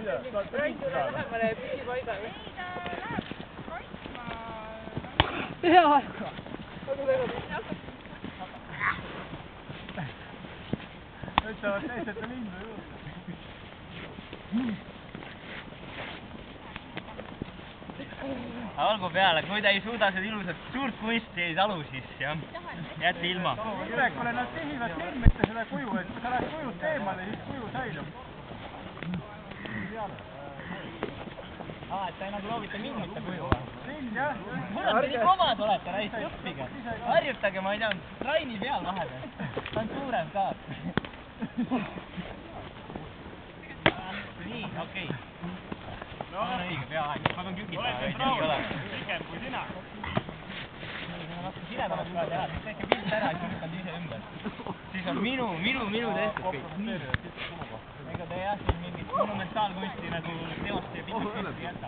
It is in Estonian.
Rain tuleb lähemale ja püsi paigal. Hea! Aga väga püsi. Võtavad teisete lindu juurde. Olgu peale, kui ta ei suuda seda ilusat suurt kunsti ei talu, siis jah, jätta ilma. Kirekule nad tehivad silmite seda kuju, et kui sa lähed kujust eemale, siis kuju säilub. Et sa ei nagu loovita minnita kuju. Mind jah. Mul on nii komad olete, raist õppige. Harjutage, ma ei tea, Raini peal vahepeal. Ta on suurem ka. Nii, okei. Ma olen õige peaaegu, ma pean kükitama, ei ole. Pikem kui sina. Kui ma natuke siledamaks ka teha, siis tehke pilt ära, siis lükkad ise ümber. Siis on minu tehtud kõik. Ega te jah, siin mingit monumentaalkunsti nagu teost ja pilt ei jäta.